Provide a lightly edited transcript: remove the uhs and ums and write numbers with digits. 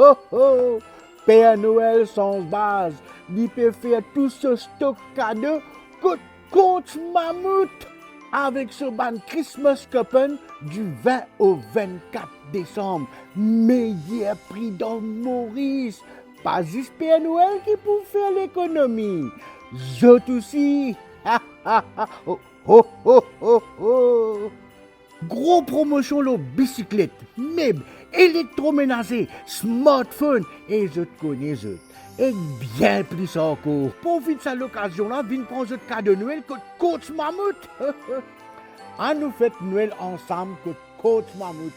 ho, ho. Père Noël sans base, il peut faire tout ce stock cadeau que coach Mammouth avec ce ban Christmas coupon du 20 au 24 décembre. Meilleur prix dans Maurice. Pas juste Père Noël qui peut faire l'économie. Zot aussi. Oh, oh, oh, oh, oh. Gros promotion le bicyclette, meubles, électroménager, smartphone et je te connais je. Et bien plus encore. Profite de l'occasion là, viens prendre ce cadeau de Noël que coach Mammouth. On nous fait Noël ensemble que coach Mammouth.